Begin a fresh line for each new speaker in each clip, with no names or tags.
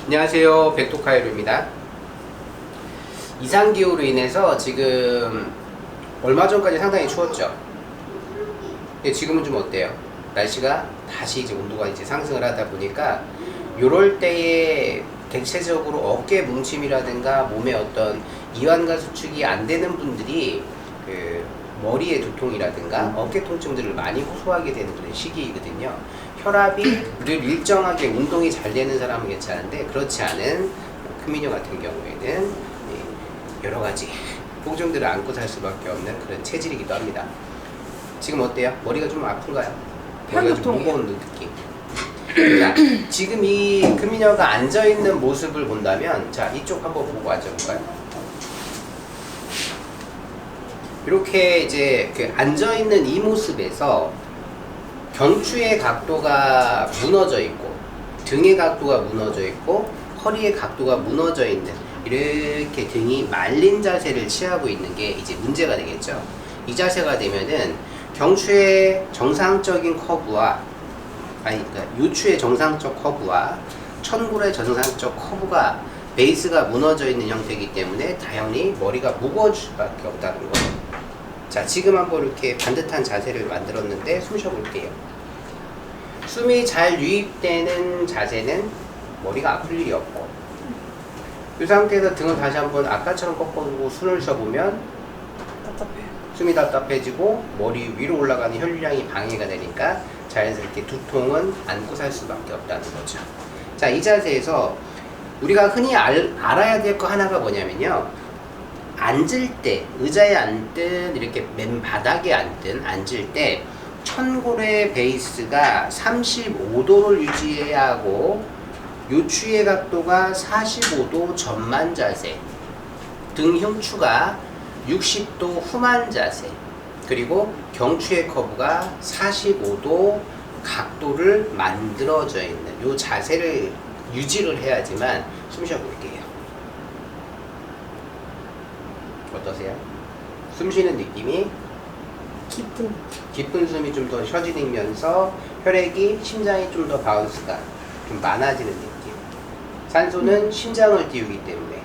안녕하세요, 백도카이로입니다. 이상기후로 인해서 지금 얼마 전까지 상당히 추웠죠. 근데 지금은 좀 어때요? 날씨가 다시 이제 온도가 이제 상승을 하다 보니까 요럴 때에 대체적으로 어깨 뭉침이라든가 몸에 어떤 이완과 수축이 안 되는 분들이 그 머리의 두통이라든가 어깨 통증들을 많이 호소하게 되는 그런 시기이거든요. 혈압이 늘 일정하게 운동이 잘 되는 사람은 괜찮은데 그렇지 않은 큰미녀 같은 경우에는 여러 가지 통증들을 안고 살 수밖에 없는 그런 체질이기도 합니다. 지금 어때요? 머리가 좀 아픈가요? 머리가 좀 무거운 느낌. 자, 지금 이 큰미녀가 앉아있는 모습을 본다면, 자, 이쪽 한번 보고 앉아볼까요? 이렇게 이제 그 앉아있는 이 모습에서 경추의 각도가 무너져 있고, 등의 각도가 무너져 있고, 허리의 각도가 무너져 있는 이렇게 등이 말린 자세를 취하고 있는 게 이제 문제가 되겠죠. 이 자세가 되면은 경추의 정상적인 커브와 그러니까 요추의 정상적 커브와 천골의 정상적 커브가 베이스가 무너져 있는 형태이기 때문에 당연히 머리가 무거워질 수밖에 없다는 거예요. 자, 지금 한번 이렇게 반듯한 자세를 만들었는데 숨 쉬어볼게요. 숨이 잘 유입되는 자세는 머리가 아플 일이 없고, 이 상태에서 등을 다시 한번 아까처럼 꺾어두고 숨을 쉬어보면 숨이 답답해지고 머리 위로 올라가는 혈류량이 방해가 되니까 자연스럽게 두통은 안고 살 수밖에 없다는 거죠. 자, 이 자세에서 우리가 흔히 알아야 될 거 하나가 뭐냐면요, 앉을 때, 의자에 앉든 이렇게 맨 바닥에 앉든 앉을 때 천골의 베이스가 35도를 유지해야 하고 요추의 각도가 45도 전만 자세, 등 흉추가 60도 후만 자세, 그리고 경추의 커브가 45도 각도를 만들어져 있는 이 자세를 유지를 해야지만 숨 쉬어볼게요. 어떠세요? 숨 쉬는 느낌이 깊은 숨이 좀 더 쉬어지면서 혈액이 심장이 좀 더 바운스가 좀 많아지는 느낌. 산소는 심장을 띄우기 때문에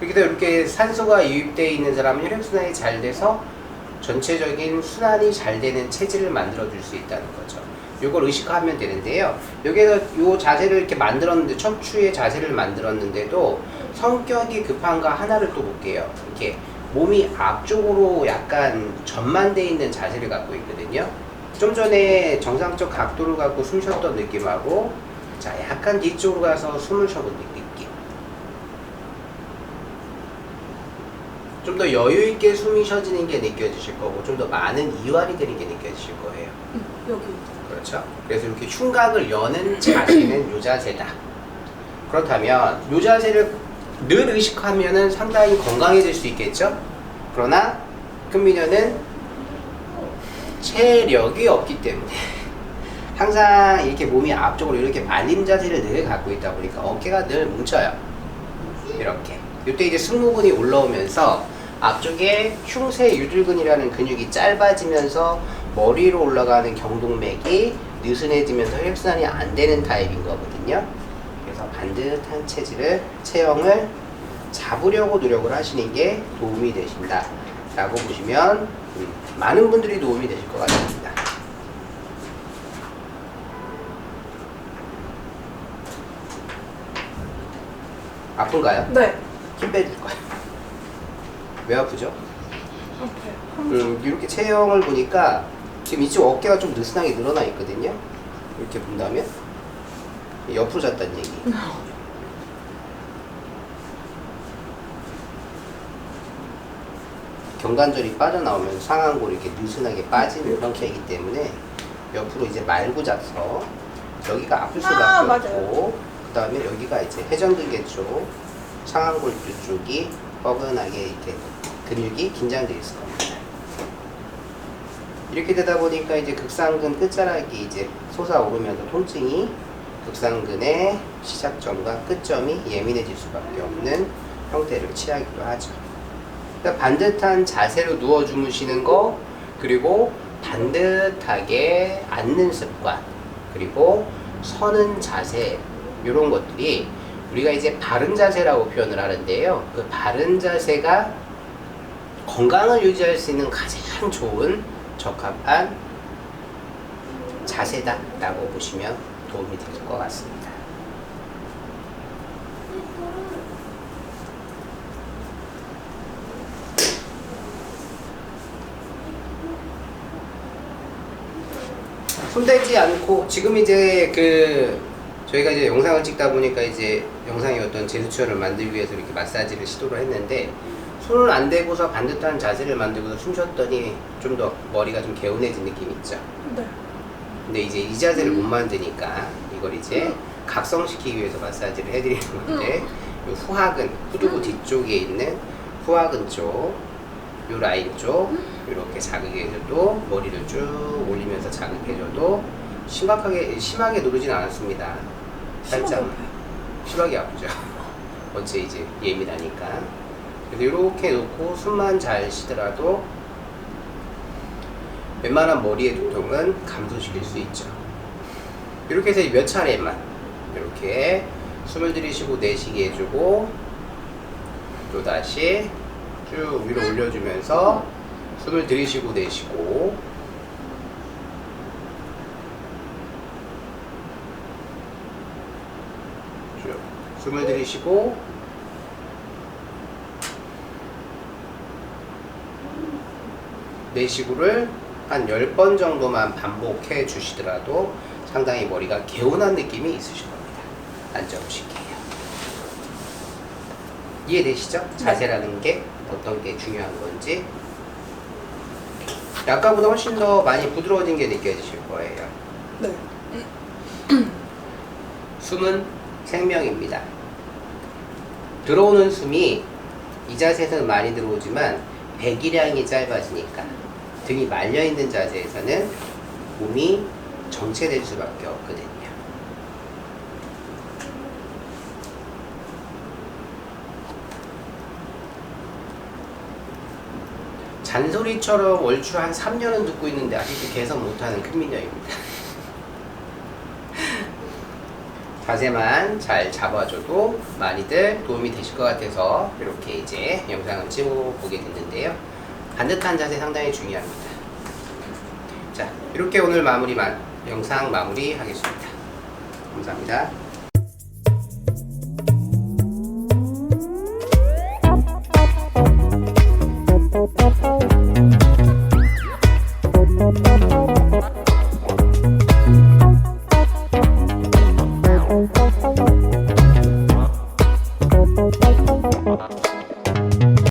그렇게 해서 이렇게 산소가 유입되어 있는 사람은 혈액순환이 잘 돼서 전체적인 순환이 잘 되는 체질을 만들어 줄 수 있다는 거죠. 이걸 의식하면 되는데요. 여기에서 이 자세를 이렇게 만들었는데, 척추의 자세를 만들었는데도 성격이 급한 거 하나를 또 볼게요. 이렇게 몸이 앞쪽으로 약간 전만되어 있는 자세를 갖고 있거든요. 좀 전에 정상적 각도를 갖고 숨 쉬었던 느낌하고, 자, 약간 뒤쪽으로 가서 숨을 쉬어본 느낌. 좀 더 여유있게 숨이 쉬어지는 게 느껴지실 거고, 좀 더 많은 이완이 되는 게 느껴지실 거예요.
여기.
그렇죠. 그래서 이렇게 흉곽을 여는 자세는 이 자세다. 그렇다면 이 자세를 늘 의식하면은 상당히 건강해질 수 있겠죠. 그러나 큰미녀는 체력이 없기 때문에 항상 이렇게 몸이 앞쪽으로 이렇게 말린 자세를 늘 갖고 있다 보니까 어깨가 늘 뭉쳐요. 이렇게. 이때 이제 승모근이 올라오면서 앞쪽에 흉쇄 유두근이라는 근육이 짧아지면서 머리로 올라가는 경동맥이 느슨해지면서 혈액순환이 안 되는 타입인 거거든요. 그래서 반듯한 체형을 잡으려고 노력을 하시는 게 도움이 되신다 라고 보시면 많은 분들이 도움이 되실 것 같습니다. 아픈가요?
네.
힘 빼줄 거예요. 왜 아프죠?
앞에.
이렇게 체형을 보니까 지금 이쪽 어깨가 좀 느슨하게 늘어나 있거든요. 이렇게 본다면 옆으로 잤다는 얘기. 경관절이 빠져나오면서 상안골이 이렇게 느슨하게 빠지는 형태이기 때문에 옆으로 이제 말고 자서 여기가 아플 수밖에 없고, 그 다음에 여기가 이제 회전근개 쪽, 상안골 쪽이 뻐근하게 이렇게 근육이 긴장되어 있을 겁니다. 이렇게 되다 보니까 이제 극상근 끝자락이 이제 솟아오르면서 통증이 극상근의 시작점과 끝점이 예민해질 수밖에 없는 형태를 취하기도 하죠. 그러니까 반듯한 자세로 누워 주무시는 거, 그리고 반듯하게 앉는 습관, 그리고 서는 자세, 이런 것들이 우리가 이제 바른 자세라고 표현을 하는데요. 그 바른 자세가 건강을 유지할 수 있는 가장 좋은 적합한 자세다라고 보시면 도움이 될 것 같습니다. 손대지 않고 지금 이제 저희가 이제 영상을 찍다 보니까 이제 영상의 어떤 제스처를 만들기 위해서 이렇게 마사지를 시도를 했는데 손을 안 대고서 반듯한 자세를 만들고서 숨 쉬었더니 좀 더 머리가 좀 개운해진 느낌 있죠.
네.
근데 이제 이 자세를 못 만드니까 이걸 이제 각성시키기 위해서 마사지를 해드리는 건데 이 후하근, 후두부 뒤쪽에 있는 후하근 쪽, 이 라인 쪽 이렇게 자극해줘도 머리를 쭉 올리면서 자극해줘도 심하게 누르진 않았습니다. 살짝 심하게 아프죠. 어째 이제 예민하니까. 그래서 이렇게 놓고 숨만 잘 쉬더라도 웬만한 머리의 두통은 감소시킬 수 있죠. 이렇게 해서 몇 차례만 이렇게 숨을 들이쉬고 내쉬게 해주고 또 다시 쭉 위로 올려주면서 숨을 들이쉬고 내쉬고 쭉 숨을 들이쉬고 내쉬고를 한 10번 정도만 반복해 주시더라도 상당히 머리가 개운한 느낌이 있으실 겁니다. 앉아보실게요. 이해되시죠? 자세라는 게 어떤 게 중요한 건지. 아까보다 훨씬 더 많이 부드러워진 게 느껴지실 거예요.
네.
숨은 생명입니다. 들어오는 숨이 이 자세에서는 많이 들어오지만 배기량이 짧아지니까 등이 말려있는 자세에서는 몸이 정체될 수밖에 없거든요. 잔소리처럼 얼추 한 3년은 듣고 있는데 아직도 개선 못하는 큰미녀입니다. 자세만 잘 잡아줘도 많이들 도움이 되실 것 같아서 이렇게 이제 영상을 찍어보게 됐는데요. 반듯한 자세 상당히 중요합니다. 자, 이렇게 오늘 영상 마무리 하겠습니다. 감사합니다.